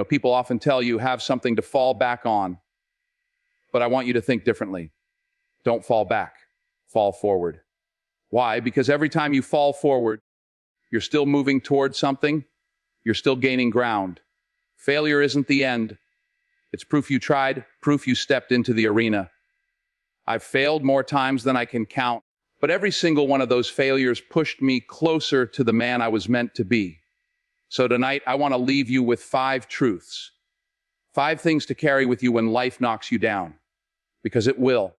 People often tell you have something to fall back on, but I want you to think differently. Don't fall back, fall forward. Why? Because every time you fall forward, you're still moving towards something, you're still gaining ground. Failure isn't the end. It's proof you tried, proof you stepped into the arena. I've failed more times than I can count, but every single one of those failures pushed me closer to the man I was meant to be. So tonight, I want to leave you with 5 truths. 5 things to carry with you when life knocks you down. Because it will.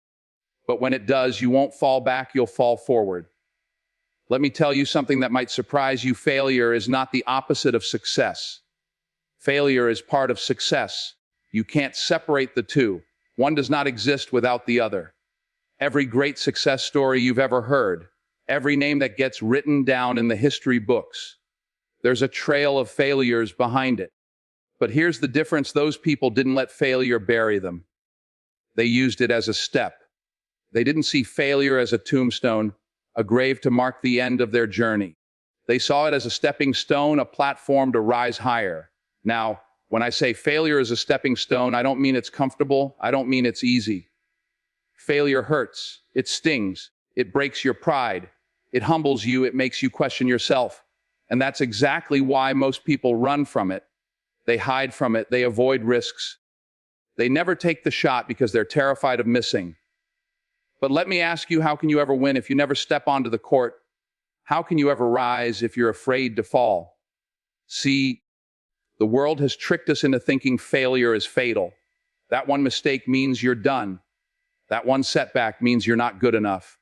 But when it does, you won't fall back, you'll fall forward. Let me tell you something that might surprise you. Failure is not the opposite of success. Failure is part of success. You can't separate the two. One does not exist without the other. Every great success story you've ever heard, every name that gets written down in the history books, there's a trail of failures behind it. But here's the difference. Those people didn't let failure bury them. They used it as a step. They didn't see failure as a tombstone, a grave to mark the end of their journey. They saw it as a stepping stone, a platform to rise higher. Now, when I say failure is a stepping stone, I don't mean it's comfortable. I don't mean it's easy. Failure hurts. It stings. It breaks your pride. It humbles you. It makes you question yourself. And that's exactly why most people run from it. They hide from it. They avoid risks. They never take the shot because they're terrified of missing. But let me ask you, how can you ever win if you never step onto the court? How can you ever rise if you're afraid to fall? See, the world has tricked us into thinking failure is fatal. That one mistake means you're done. That one setback means you're not good enough.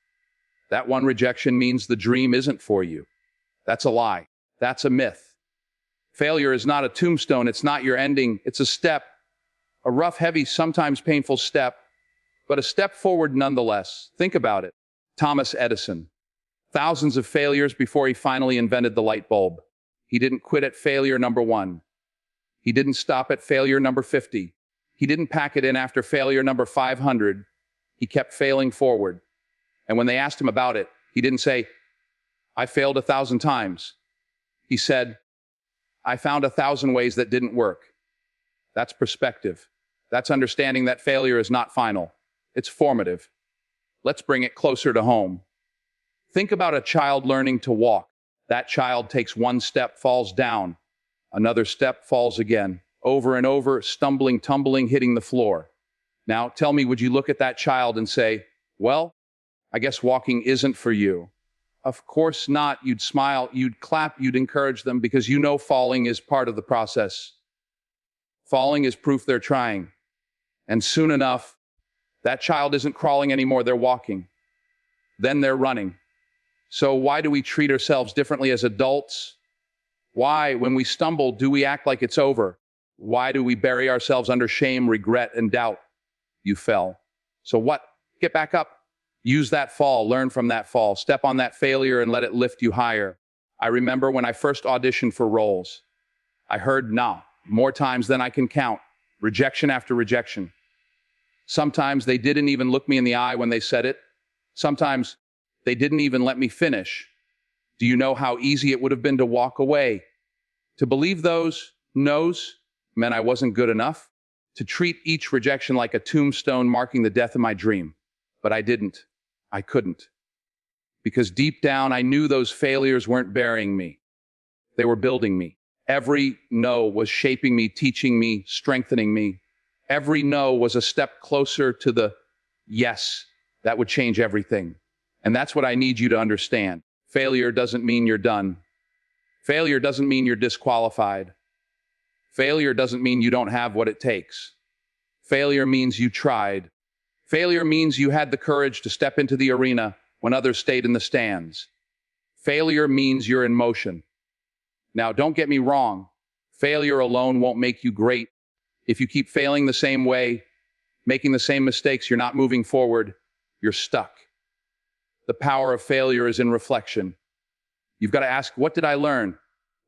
That one rejection means the dream isn't for you. That's a lie. That's a myth. Failure is not a tombstone. It's not your ending. It's a step, a rough, heavy, sometimes painful step, but a step forward nonetheless. Think about it. Thomas Edison. Thousands of failures before he finally invented the light bulb. He didn't quit at failure number 1. He didn't stop at failure number 50. He didn't pack it in after failure number 500. He kept failing forward. And when they asked him about it, he didn't say, I failed 1,000 times. He said, I found 1,000 ways that didn't work. That's perspective. That's understanding that failure is not final. It's formative. Let's bring it closer to home. Think about a child learning to walk. That child takes one step, falls down. Another step, falls again. Over and over, stumbling, tumbling, hitting the floor. Now, tell me, would you look at that child and say, well, I guess walking isn't for you? Of course not. You'd smile, you'd clap, you'd encourage them because you know falling is part of the process. Falling is proof they're trying. And soon enough, that child isn't crawling anymore, they're walking. Then they're running. So why do we treat ourselves differently as adults? Why, when we stumble, do we act like it's over? Why do we bury ourselves under shame, regret, and doubt? You fell. So what? Get back up. Use that fall, learn from that fall, step on that failure and let it lift you higher. I remember when I first auditioned for roles, I heard no more times than I can count, rejection after rejection. Sometimes they didn't even look me in the eye when they said it. Sometimes they didn't even let me finish. Do you know how easy it would have been to walk away? To believe those no's meant I wasn't good enough? To treat each rejection like a tombstone marking the death of my dream. But I didn't. I couldn't. Because deep down, I knew those failures weren't burying me. They were building me. Every no was shaping me, teaching me, strengthening me. Every no was a step closer to the yes that would change everything. And that's what I need you to understand. Failure doesn't mean you're done. Failure doesn't mean you're disqualified. Failure doesn't mean you don't have what it takes. Failure means you tried. Failure means you had the courage to step into the arena when others stayed in the stands. Failure means you're in motion. Now, don't get me wrong. Failure alone won't make you great. If you keep failing the same way, making the same mistakes, you're not moving forward, you're stuck. The power of failure is in reflection. You've got to ask, what did I learn?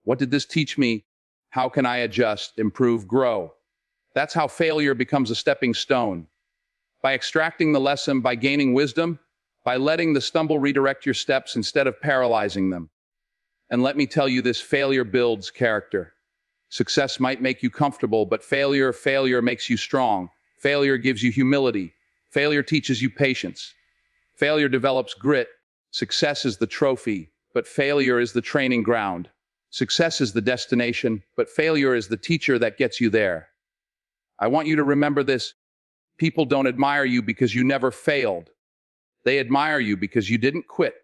What did this teach me? How can I adjust, improve, grow? That's how failure becomes a stepping stone. By extracting the lesson, by gaining wisdom, by letting the stumble redirect your steps instead of paralyzing them. And let me tell you this, failure builds character. Success might make you comfortable, but failure makes you strong. Failure gives you humility. Failure teaches you patience. Failure develops grit. Success is the trophy, but failure is the training ground. Success is the destination, but failure is the teacher that gets you there. I want you to remember this. People don't admire you because you never failed. They admire you because you didn't quit.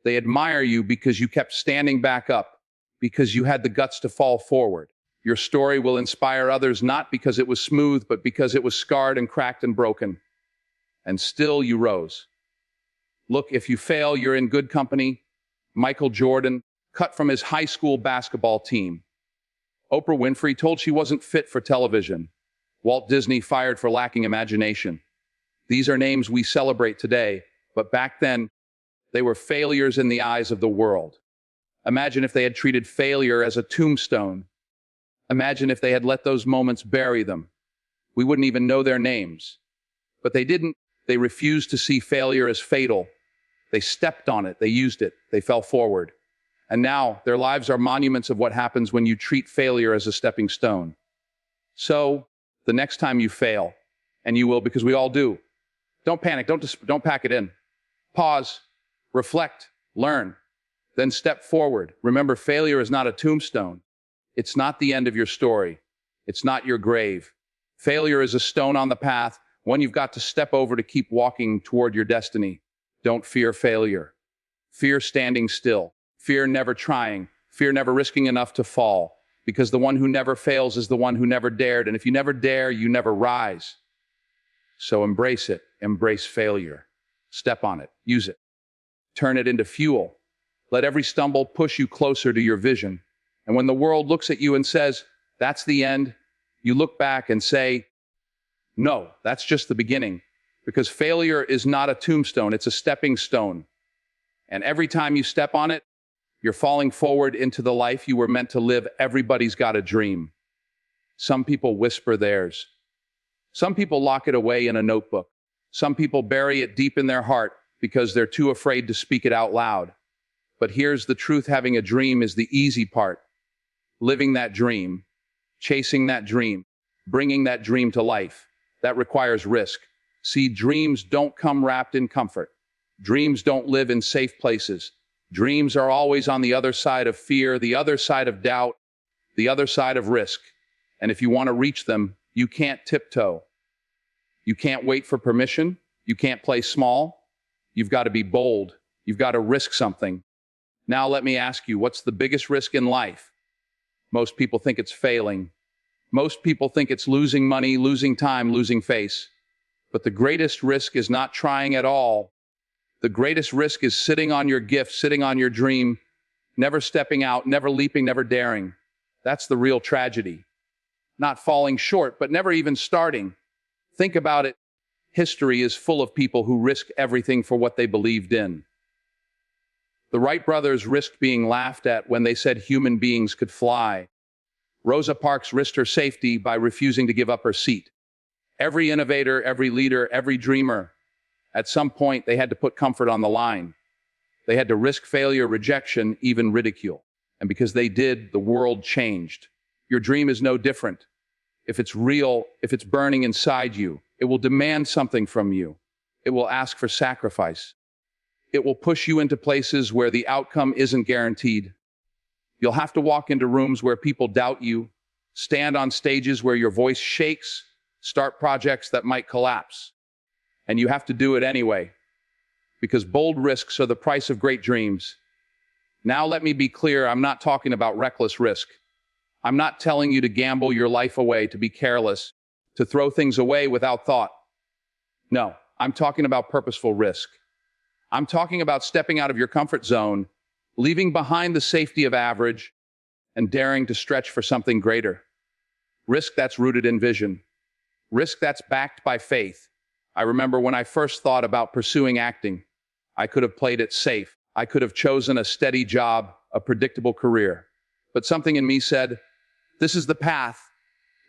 They admire you because you kept standing back up, because you had the guts to fall forward. Your story will inspire others not because it was smooth, but because it was scarred and cracked and broken. And still you rose. Look, if you fail, you're in good company. Michael Jordan, cut from his high school basketball team. Oprah Winfrey, told she wasn't fit for television. Walt Disney, fired for lacking imagination. These are names we celebrate today, but back then, they were failures in the eyes of the world. Imagine if they had treated failure as a tombstone. Imagine if they had let those moments bury them. We wouldn't even know their names. But they didn't. They refused to see failure as fatal. They stepped on it. They used it. They fell forward. And now their lives are monuments of what happens when you treat failure as a stepping stone. So the next time you fail, and you will because we all do, don't panic. Don't pack it in. Pause, reflect, learn, then step forward. Remember, failure is not a tombstone. It's not the end of your story. It's not your grave. Failure is a stone on the path, one you've got to step over to keep walking toward your destiny. Don't fear failure. Fear standing still. Fear never trying. Fear never risking enough to fall. Because the one who never fails is the one who never dared. And if you never dare, you never rise. So embrace it. Embrace failure. Step on it. Use it. Turn it into fuel. Let every stumble push you closer to your vision. And when the world looks at you and says, that's the end, you look back and say, no, that's just the beginning. Because failure is not a tombstone, it's a stepping stone. And every time you step on it, you're falling forward into the life you were meant to live. Everybody's got a dream. Some people whisper theirs. Some people lock it away in a notebook. Some people bury it deep in their heart because they're too afraid to speak it out loud. But here's the truth, having a dream is the easy part. Living that dream, chasing that dream, bringing that dream to life, that requires risk. See, dreams don't come wrapped in comfort. Dreams don't live in safe places. Dreams are always on the other side of fear, the other side of doubt, the other side of risk. And if you want to reach them, you can't tiptoe. You can't wait for permission. You can't play small. You've got to be bold. You've got to risk something. Now let me ask you, what's the biggest risk in life? Most people think it's failing. Most people think it's losing money, losing time, losing face. But the greatest risk is not trying at all. The greatest risk is sitting on your gift, sitting on your dream, never stepping out, never leaping, never daring. That's the real tragedy. Not falling short, but never even starting. Think about it. History is full of people who risked everything for what they believed in. The Wright brothers risked being laughed at when they said human beings could fly. Rosa Parks risked her safety by refusing to give up her seat. Every innovator, every leader, every dreamer, at some point they had to put comfort on the line. They had to risk failure, rejection, even ridicule. And because they did, the world changed. Your dream is no different. If it's real, if it's burning inside you, it will demand something from you. It will ask for sacrifice. It will push you into places where the outcome isn't guaranteed. You'll have to walk into rooms where people doubt you, stand on stages where your voice shakes, start projects that might collapse. And you have to do it anyway, because bold risks are the price of great dreams. Now let me be clear, I'm not talking about reckless risk. I'm not telling you to gamble your life away, to be careless, to throw things away without thought. No, I'm talking about purposeful risk. I'm talking about stepping out of your comfort zone, leaving behind the safety of average, and daring to stretch for something greater. Risk that's rooted in vision. Risk that's backed by faith. I remember when I first thought about pursuing acting, I could have played it safe. I could have chosen a steady job, a predictable career. But something in me said, this is the path.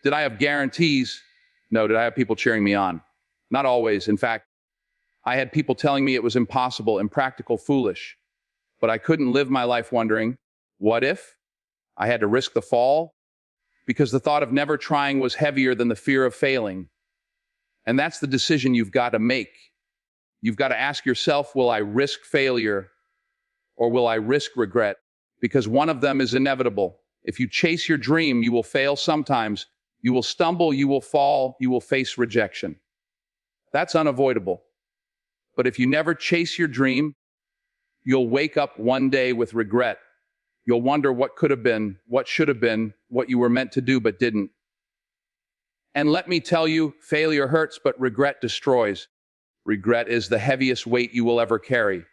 Did I have guarantees? No. Did I have people cheering me on? Not always. In fact, I had people telling me it was impossible, impractical, foolish. But I couldn't live my life wondering, what if? I had to risk the fall, because the thought of never trying was heavier than the fear of failing. And that's the decision you've got to make. You've got to ask yourself, will I risk failure or will I risk regret? Because one of them is inevitable. If you chase your dream, you will fail sometimes. You will stumble, you will fall, you will face rejection. That's unavoidable. But if you never chase your dream, you'll wake up one day with regret. You'll wonder what could have been, what should have been, what you were meant to do but didn't. And let me tell you, failure hurts, but regret destroys. Regret is the heaviest weight you will ever carry.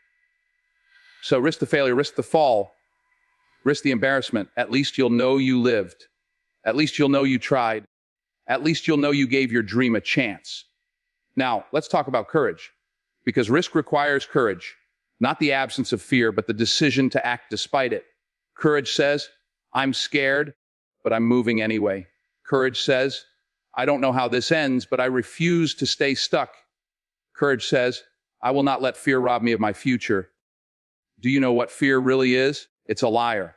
So risk the failure, risk the fall, risk the embarrassment. At least you'll know you lived. At least you'll know you tried. At least you'll know you gave your dream a chance. Now, let's talk about courage. Because risk requires courage. Not the absence of fear, but the decision to act despite it. Courage says, I'm scared, but I'm moving anyway. Courage says, I don't know how this ends, but I refuse to stay stuck. Courage says, I will not let fear rob me of my future. Do you know what fear really is? It's a liar.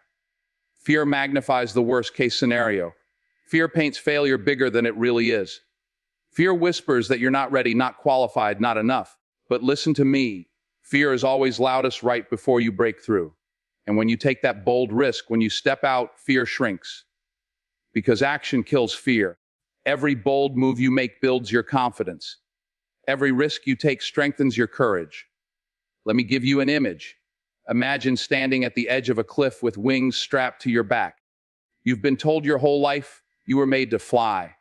Fear magnifies the worst-case scenario. Fear paints failure bigger than it really is. Fear whispers that you're not ready, not qualified, not enough. But listen to me. Fear is always loudest right before you break through. And when you take that bold risk, when you step out, fear shrinks. Because action kills fear. Every bold move you make builds your confidence. Every risk you take strengthens your courage. Let me give you an image. Imagine standing at the edge of a cliff with wings strapped to your back. You've been told your whole life you were made to fly.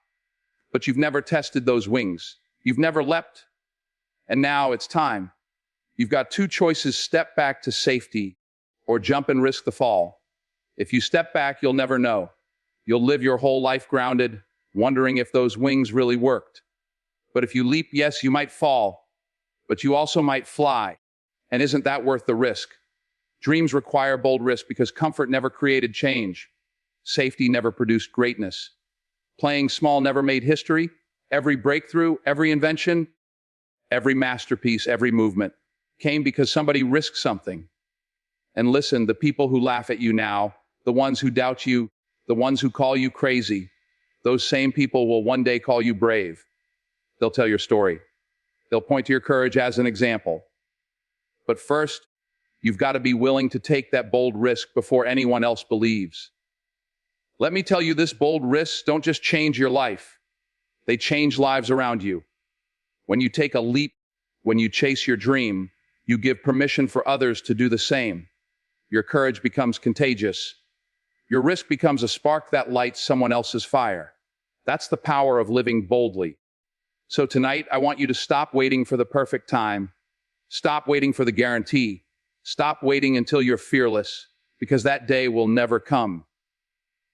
But you've never tested those wings. You've never leapt. And now it's time. You've got two choices: step back to safety or jump and risk the fall. If you step back, you'll never know. You'll live your whole life grounded, wondering if those wings really worked. But if you leap, yes, you might fall, but you also might fly. And isn't that worth the risk? Dreams require bold risk because comfort never created change. Safety never produced greatness. Playing small never made history. Every breakthrough, every invention, every masterpiece, every movement came because somebody risked something. And listen, the people who laugh at you now, the ones who doubt you, the ones who call you crazy, those same people will one day call you brave. They'll tell your story. They'll point to your courage as an example. But first, you've got to be willing to take that bold risk before anyone else believes. Let me tell you, this bold risks don't just change your life. They change lives around you. When you take a leap, when you chase your dream, you give permission for others to do the same. Your courage becomes contagious. Your risk becomes a spark that lights someone else's fire. That's the power of living boldly. So tonight, I want you to stop waiting for the perfect time. Stop waiting for the guarantee. Stop waiting until you're fearless, because that day will never come.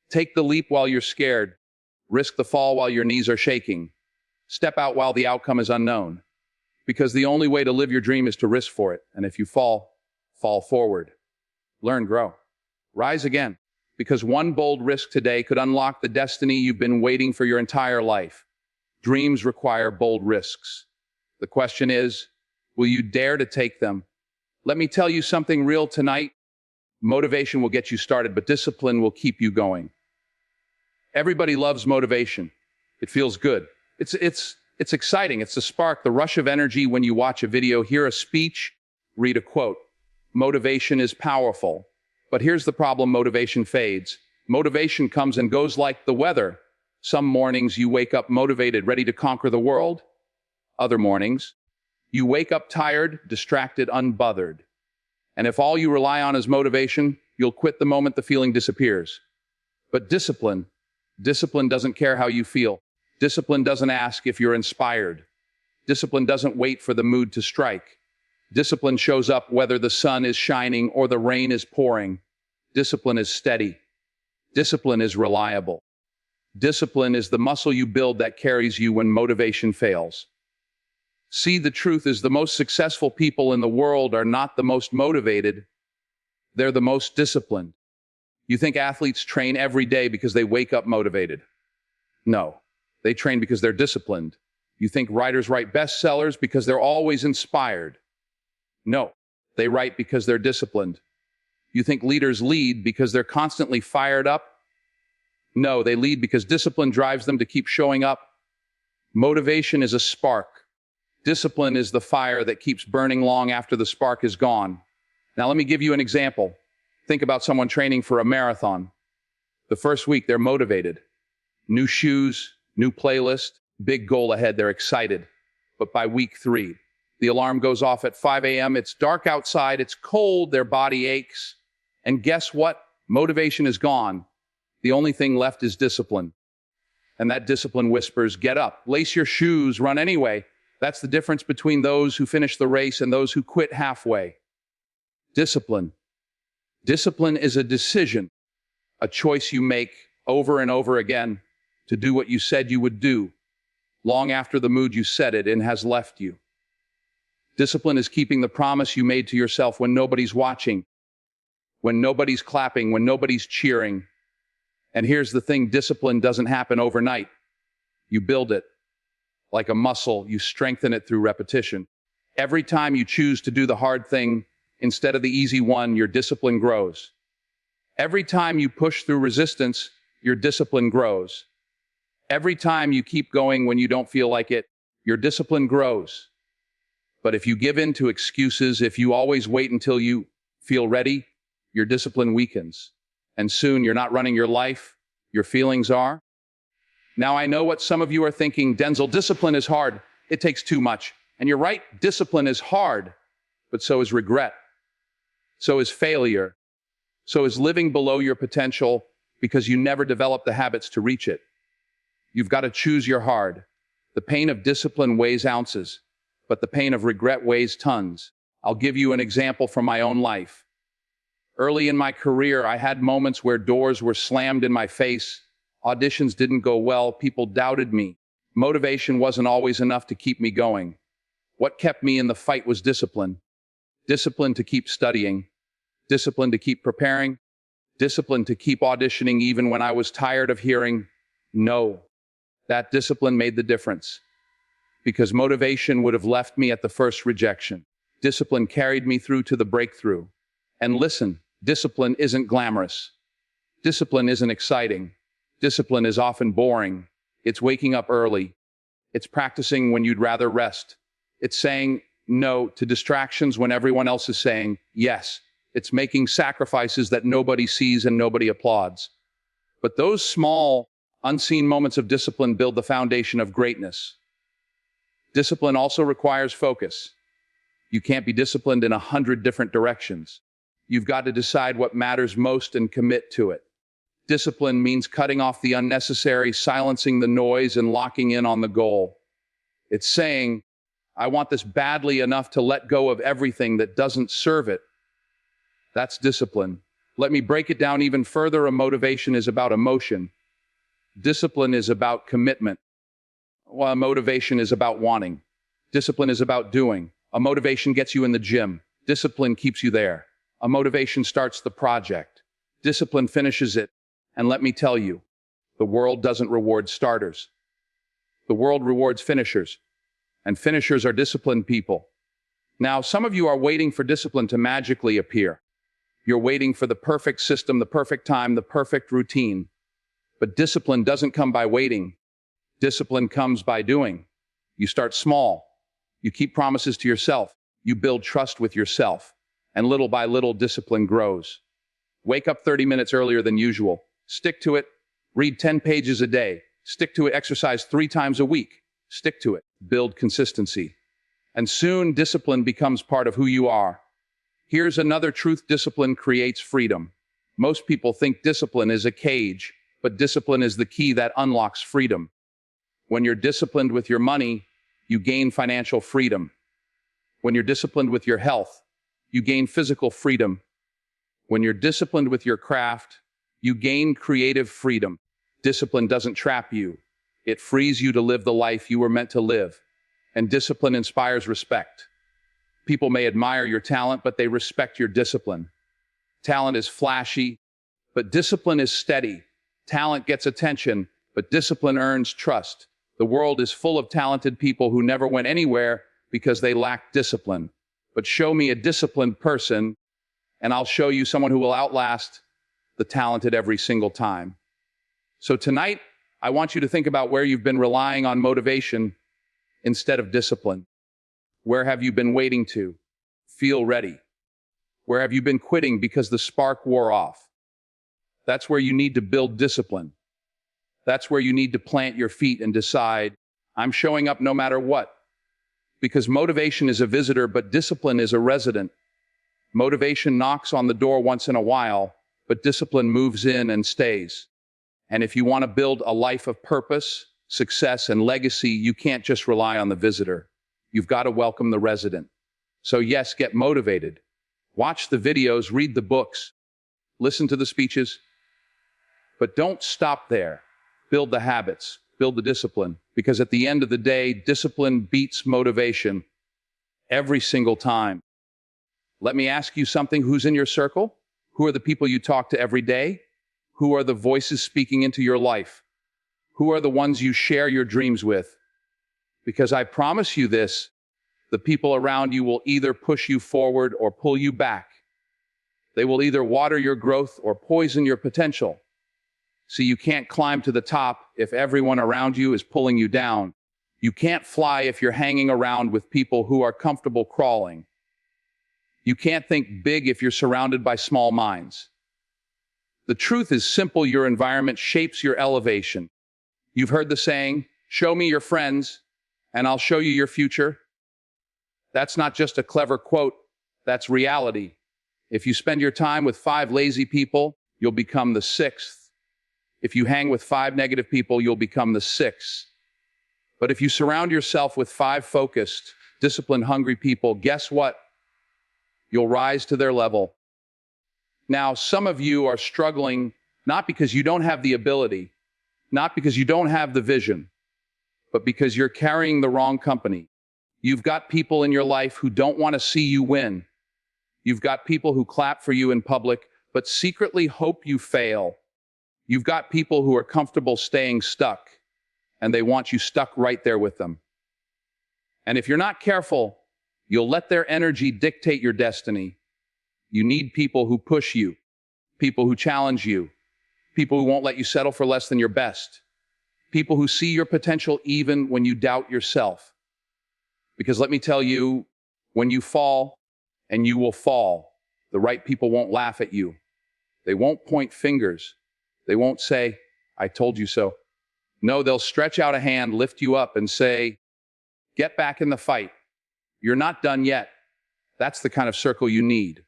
Take the leap while you're scared. Risk the fall while your knees are shaking. Step out while the outcome is unknown. Because the only way to live your dream is to risk for it. And if you fall, fall forward. Learn, grow. Rise again. Because one bold risk today could unlock the destiny you've been waiting for your entire life. Dreams require bold risks. The question is, will you dare to take them? Let me tell you something real tonight. Motivation will get you started, but discipline will keep you going. Everybody loves motivation. It feels good. It's exciting. It's the spark, the rush of energy when you watch a video, hear a speech, read a quote. Motivation is powerful. But here's the problem: motivation fades. Motivation comes and goes like the weather. Some mornings you wake up motivated, ready to conquer the world. Other mornings, you wake up tired, distracted, unbothered. And if all you rely on is motivation, you'll quit the moment the feeling disappears. But discipline doesn't care how you feel. Discipline doesn't ask if you're inspired. Discipline doesn't wait for the mood to strike. Discipline shows up whether the sun is shining or the rain is pouring. Discipline is steady. Discipline is reliable. Discipline is the muscle you build that carries you when motivation fails. See, the truth is the most successful people in the world are not the most motivated. They're the most disciplined. You think athletes train every day because they wake up motivated? No, they train because they're disciplined. You think writers write bestsellers because they're always inspired? No, they write because they're disciplined. You think leaders lead because they're constantly fired up? No, they lead because discipline drives them to keep showing up. Motivation is a spark. Discipline is the fire that keeps burning long after the spark is gone. Now, let me give you an example. Think about someone training for a marathon. The first week, they're motivated. New shoes, new playlist, big goal ahead, they're excited. But by week 3, the alarm goes off at 5 a.m., it's dark outside, it's cold, their body aches. And guess what? Motivation is gone. The only thing left is discipline. And that discipline whispers, get up, lace your shoes, run anyway. That's the difference between those who finish the race and those who quit halfway. Discipline. Discipline is a decision, a choice you make over and over again to do what you said you would do, long after the mood you set it in has left you. Discipline is keeping the promise you made to yourself when nobody's watching, when nobody's clapping, when nobody's cheering. And here's the thing, discipline doesn't happen overnight. You build it. Like a muscle, you strengthen it through repetition. Every time you choose to do the hard thing instead of the easy one, your discipline grows. Every time you push through resistance, your discipline grows. Every time you keep going when you don't feel like it, your discipline grows. But if you give in to excuses, if you always wait until you feel ready, your discipline weakens. And soon you're not running your life, your feelings are. Now I know what some of you are thinking, Denzel, discipline is hard. It takes too much. And you're right, discipline is hard, but so is regret. So is failure. So is living below your potential because you never developed the habits to reach it. You've got to choose your hard. The pain of discipline weighs ounces, but the pain of regret weighs tons. I'll give you an example from my own life. Early in my career, I had moments where doors were slammed in my face. Auditions didn't go well, people doubted me. Motivation wasn't always enough to keep me going. What kept me in the fight was discipline. Discipline to keep studying. Discipline to keep preparing. Discipline to keep auditioning even when I was tired of hearing no. That discipline made the difference. Because motivation would have left me at the first rejection. Discipline carried me through to the breakthrough. And listen, discipline isn't glamorous. Discipline isn't exciting. Discipline is often boring. It's waking up early. It's practicing when you'd rather rest. It's saying no to distractions when everyone else is saying yes. It's making sacrifices that nobody sees and nobody applauds. But those small, unseen moments of discipline build the foundation of greatness. Discipline also requires focus. You can't be disciplined in 100 different directions. You've got to decide what matters most and commit to it. Discipline means cutting off the unnecessary, silencing the noise, and locking in on the goal. It's saying, I want this badly enough to let go of everything that doesn't serve it. That's discipline. Let me break it down even further. A motivation is about emotion. Discipline is about commitment. While a motivation is about wanting. Discipline is about doing. A motivation gets you in the gym. Discipline keeps you there. A motivation starts the project. Discipline finishes it. And let me tell you, the world doesn't reward starters. The world rewards finishers. And finishers are disciplined people. Now, some of you are waiting for discipline to magically appear. You're waiting for the perfect system, the perfect time, the perfect routine. But discipline doesn't come by waiting. Discipline comes by doing. You start small. You keep promises to yourself. You build trust with yourself. And little by little, discipline grows. Wake up 30 minutes earlier than usual. Stick to it. Read 10 pages a day. Stick to it. Exercise 3 times a week. Stick to it. Build consistency. And soon, discipline becomes part of who you are. Here's another truth. Discipline creates freedom. Most people think discipline is a cage, but discipline is the key that unlocks freedom. When you're disciplined with your money, you gain financial freedom. When you're disciplined with your health, you gain physical freedom. When you're disciplined with your craft, you gain creative freedom. Discipline doesn't trap you. It frees you to live the life you were meant to live. And discipline inspires respect. People may admire your talent, but they respect your discipline. Talent is flashy, but discipline is steady. Talent gets attention, but discipline earns trust. The world is full of talented people who never went anywhere because they lacked discipline. But show me a disciplined person, and I'll show you someone who will outlast the talented every single time. So tonight, I want you to think about where you've been relying on motivation instead of discipline. Where have you been waiting to feel ready? Where have you been quitting because the spark wore off? That's where you need to build discipline. That's where you need to plant your feet and decide, I'm showing up no matter what. Because motivation is a visitor, but discipline is a resident. Motivation knocks on the door once in a while, but discipline moves in and stays. And if you want to build a life of purpose, success, and legacy, you can't just rely on the visitor. You've got to welcome the resident. So yes, get motivated. Watch the videos, read the books, listen to the speeches, but don't stop there. Build the habits, build the discipline, because at the end of the day, discipline beats motivation every single time. Let me ask you something. Who's in your circle? Who are the people you talk to every day? Who are the voices speaking into your life? Who are the ones you share your dreams with? Because I promise you this, the people around you will either push you forward or pull you back. They will either water your growth or poison your potential. See, you can't climb to the top if everyone around you is pulling you down. You can't fly if you're hanging around with people who are comfortable crawling. You can't think big if you're surrounded by small minds. The truth is simple. Your environment shapes your elevation. You've heard the saying, show me your friends, and I'll show you your future. That's not just a clever quote, that's reality. If you spend your time with 5 lazy people, you'll become the 6th. If you hang with 5 negative people, you'll become the 6th. But if you surround yourself with 5 focused, discipline-hungry people, guess what? You'll rise to their level. Now, some of you are struggling not because you don't have the ability, not because you don't have the vision, but because you're carrying the wrong company. You've got people in your life who don't want to see you win. You've got people who clap for you in public, but secretly hope you fail. You've got people who are comfortable staying stuck, and they want you stuck right there with them. And if you're not careful, you'll let their energy dictate your destiny. You need people who push you, people who challenge you, people who won't let you settle for less than your best, people who see your potential even when you doubt yourself. Because let me tell you, when you fall, and you will fall, the right people won't laugh at you. They won't point fingers. They won't say, I told you so. No, they'll stretch out a hand, lift you up, and say, get back in the fight. You're not done yet. That's the kind of circle you need.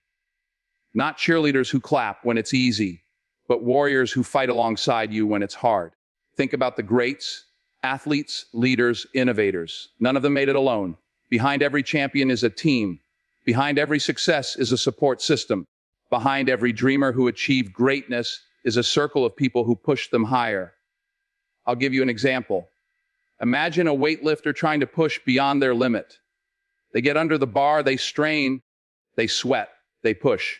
Not cheerleaders who clap when it's easy, but warriors who fight alongside you when it's hard. Think about the greats, athletes, leaders, innovators. None of them made it alone. Behind every champion is a team. Behind every success is a support system. Behind every dreamer who achieved greatness is a circle of people who push them higher. I'll give you an example. Imagine a weightlifter trying to push beyond their limit. They get under the bar, they strain, they sweat, they push.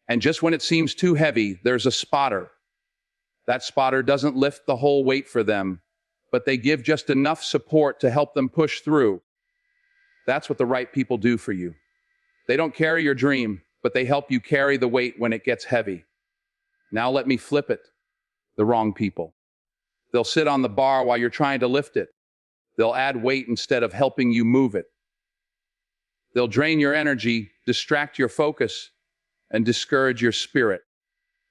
And just when it seems too heavy, there's a spotter. That spotter doesn't lift the whole weight for them, but they give just enough support to help them push through. That's what the right people do for you. They don't carry your dream, but they help you carry the weight when it gets heavy. Now let me flip it. The wrong people. They'll sit on the bar while you're trying to lift it. They'll add weight instead of helping you move it. They'll drain your energy, distract your focus, and discourage your spirit.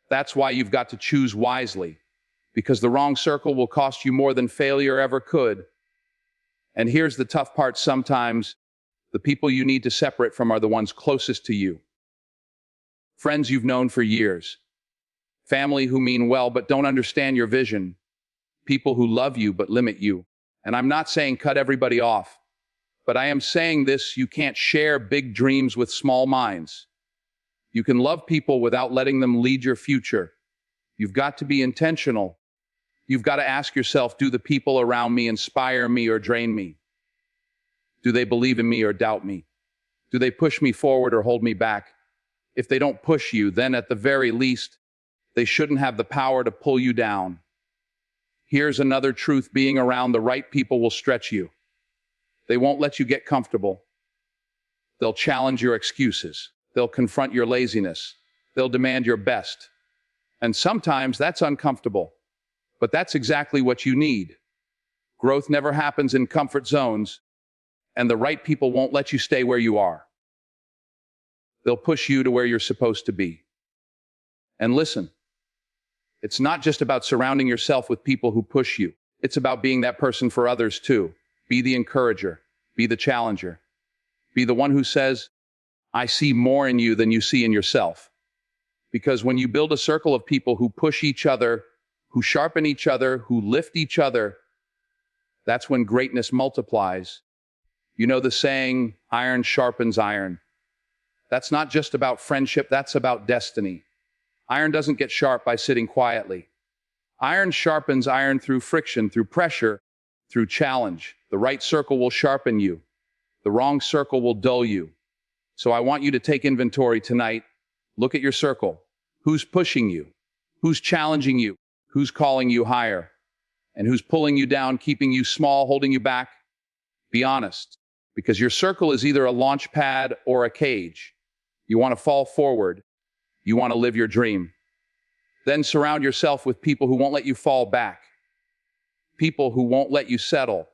That's why you've got to choose wisely, because the wrong circle will cost you more than failure ever could. And here's the tough part sometimes. The people you need to separate from are the ones closest to you. Friends you've known for years. Family who mean well but don't understand your vision. People who love you but limit you. And I'm not saying cut everybody off, but I am saying this: you can't share big dreams with small minds. You can love people without letting them lead your future. You've got to be intentional. You've got to ask yourself, do the people around me inspire me or drain me? Do they believe in me or doubt me? Do they push me forward or hold me back? If they don't push you, then at the very least, they shouldn't have the power to pull you down. Here's another truth: being around the right people will stretch you. They won't let you get comfortable. They'll challenge your excuses. They'll confront your laziness. They'll demand your best. And sometimes that's uncomfortable. But that's exactly what you need. Growth never happens in comfort zones, and the right people won't let you stay where you are. They'll push you to where you're supposed to be. And listen, it's not just about surrounding yourself with people who push you. It's about being that person for others too. Be the encourager. Be the challenger. Be the one who says, I see more in you than you see in yourself. Because when you build a circle of people who push each other, who sharpen each other, who lift each other, that's when greatness multiplies. You know the saying, iron sharpens iron. That's not just about friendship, that's about destiny. Iron doesn't get sharp by sitting quietly. Iron sharpens iron through friction, through pressure, through challenge. The right circle will sharpen you. The wrong circle will dull you. So I want you to take inventory tonight. Look at your circle. Who's pushing you? Who's challenging you? Who's calling you higher? And who's pulling you down, keeping you small, holding you back? Be honest, because your circle is either a launch pad or a cage. You want to fall forward. You want to live your dream. Then surround yourself with people who won't let you fall back. People who won't let you settle.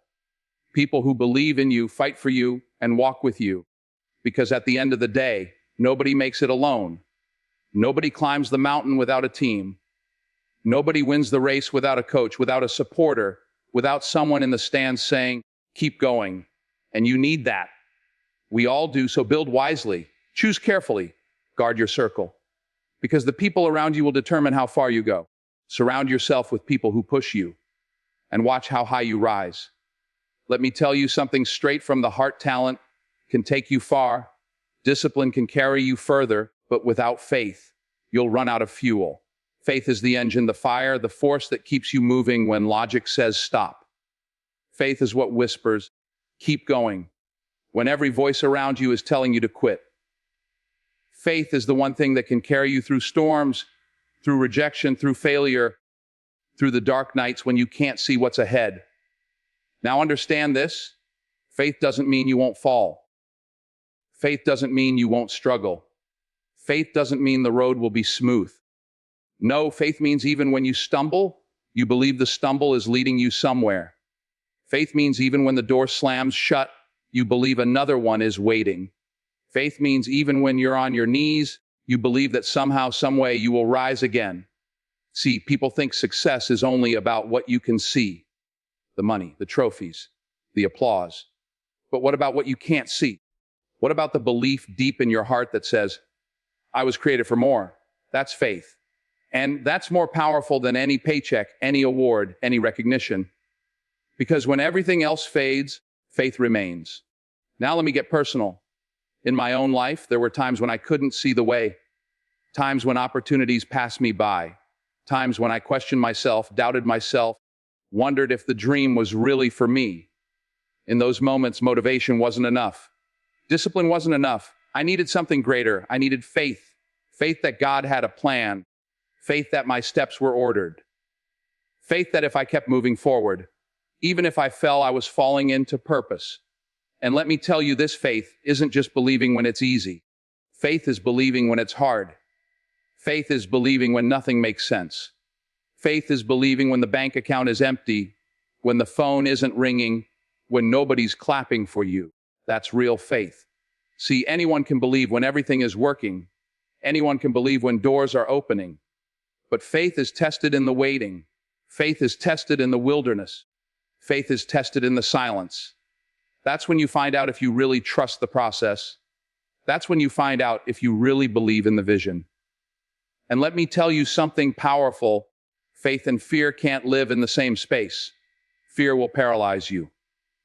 People who believe in you, fight for you, and walk with you. Because at the end of the day, nobody makes it alone. Nobody climbs the mountain without a team. Nobody wins the race without a coach, without a supporter, without someone in the stands saying, keep going. And you need that. We all do, so build wisely. Choose carefully. Guard your circle. Because the people around you will determine how far you go. Surround yourself with people who push you. And watch how high you rise. Let me tell you something straight from the heart. Talent can take you far. Discipline can carry you further. But without faith, you'll run out of fuel. Faith is the engine, the fire, the force that keeps you moving when logic says stop. Faith is what whispers, keep going, when every voice around you is telling you to quit. Faith is the one thing that can carry you through storms, through rejection, through failure, through the dark nights when you can't see what's ahead. Now understand this. Faith doesn't mean you won't fall. Faith doesn't mean you won't struggle. Faith doesn't mean the road will be smooth. No, faith means even when you stumble, you believe the stumble is leading you somewhere. Faith means even when the door slams shut, you believe another one is waiting. Faith means even when you're on your knees, you believe that somehow, some way you will rise again. See, people think success is only about what you can see. The money, the trophies, the applause. But what about what you can't see? What about the belief deep in your heart that says, I was created for more? That's faith. And that's more powerful than any paycheck, any award, any recognition. Because when everything else fades, faith remains. Now let me get personal. In my own life, there were times when I couldn't see the way. Times when opportunities passed me by. Times when I questioned myself, doubted myself, wondered if the dream was really for me. In those moments, motivation wasn't enough. Discipline wasn't enough. I needed something greater. I needed faith. Faith that God had a plan. Faith that my steps were ordered. Faith that if I kept moving forward, even if I fell, I was falling into purpose. And let me tell you, this faith isn't just believing when it's easy. Faith is believing when it's hard. Faith is believing when nothing makes sense. Faith is believing when the bank account is empty, when the phone isn't ringing, when nobody's clapping for you. That's real faith. See, anyone can believe when everything is working. Anyone can believe when doors are opening. But faith is tested in the waiting. Faith is tested in the wilderness. Faith is tested in the silence. That's when you find out if you really trust the process. That's when you find out if you really believe in the vision. And let me tell you something powerful. Faith and fear can't live in the same space. Fear will paralyze you.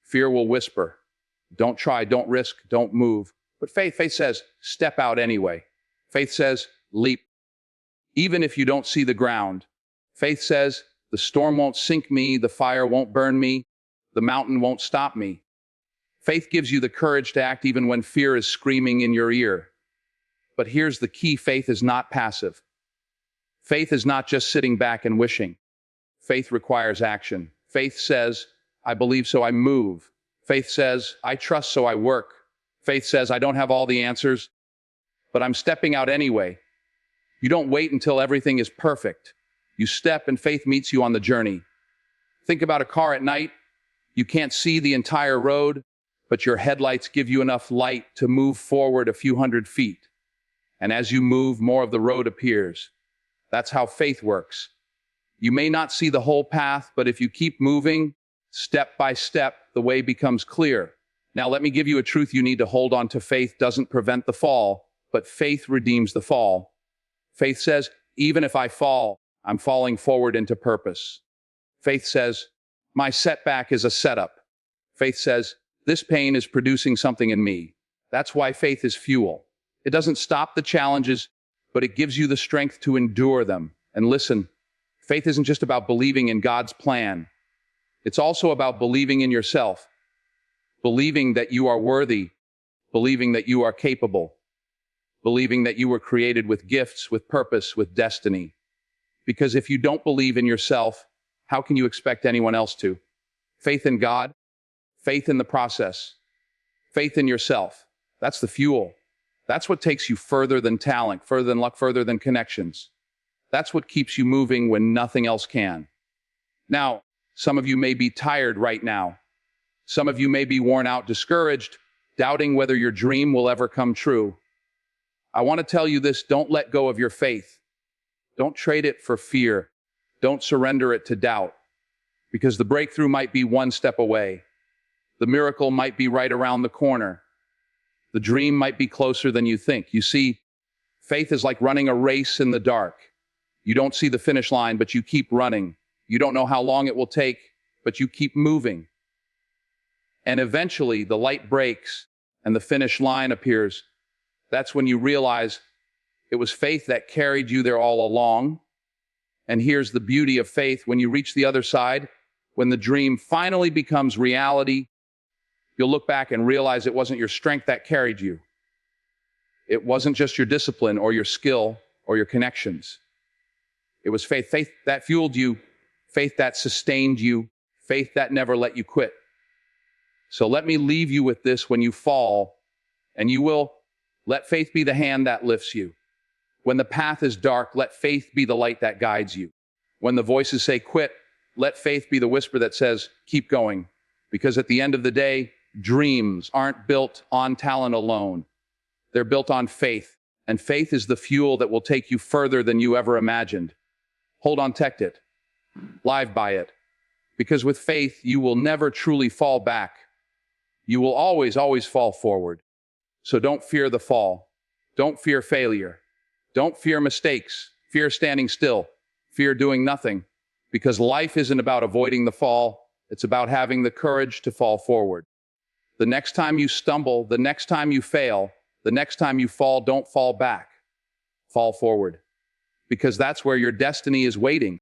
Fear will whisper, don't try, don't risk, don't move. But faith says, step out anyway. Faith says, leap. Even if you don't see the ground. Faith says, the storm won't sink me, the fire won't burn me, the mountain won't stop me. Faith gives you the courage to act even when fear is screaming in your ear. But here's the key, faith is not passive. Faith is not just sitting back and wishing. Faith requires action. Faith says, I believe so I move. Faith says, I trust so I work. Faith says, I don't have all the answers, but I'm stepping out anyway. You don't wait until everything is perfect. You step and faith meets you on the journey. Think about a car at night. You can't see the entire road, but your headlights give you enough light to move forward a few hundred feet. And as you move, more of the road appears. That's how faith works. You may not see the whole path, but if you keep moving, step by step, the way becomes clear. Now, let me give you a truth you need to hold on to. Faith doesn't prevent the fall, but faith redeems the fall. Faith says, even if I fall, I'm falling forward into purpose. Faith says, my setback is a setup. Faith says, this pain is producing something in me. That's why faith is fuel. It doesn't stop the challenges, but it gives you the strength to endure them. And listen, faith isn't just about believing in God's plan. It's also about believing in yourself, believing that you are worthy, believing that you are capable, believing that you were created with gifts, with purpose, with destiny. Because if you don't believe in yourself, how can you expect anyone else to? Faith in God, faith in the process, faith in yourself. That's the fuel. That's what takes you further than talent, further than luck, further than connections. That's what keeps you moving when nothing else can. Now, some of you may be tired right now. Some of you may be worn out, discouraged, doubting whether your dream will ever come true. I want to tell you this: don't let go of your faith. Don't trade it for fear. Don't surrender it to doubt, because the breakthrough might be one step away. The miracle might be right around the corner. The dream might be closer than you think. You see, faith is like running a race in the dark. You don't see the finish line, but you keep running. You don't know how long it will take, but you keep moving. And eventually the light breaks and the finish line appears. That's when you realize it was faith that carried you there all along. And here's the beauty of faith: when you reach the other side, when the dream finally becomes reality, you'll look back and realize it wasn't your strength that carried you. It wasn't just your discipline or your skill or your connections. It was faith. Faith that fueled you, faith that sustained you, faith that never let you quit. So let me leave you with this: when you fall, and you will, let faith be the hand that lifts you. When the path is dark, let faith be the light that guides you. When the voices say quit, let faith be the whisper that says keep going. Because at the end of the day, dreams aren't built on talent alone. They're built on faith. And faith is the fuel that will take you further than you ever imagined. Hold on, protect it. Live by it. Because with faith, you will never truly fall back. You will always, always fall forward. So don't fear the fall. Don't fear failure. Don't fear mistakes. Fear standing still. Fear doing nothing. Because life isn't about avoiding the fall. It's about having the courage to fall forward. The next time you stumble, the next time you fail, the next time you fall, don't fall back. Fall forward. Because that's where your destiny is waiting.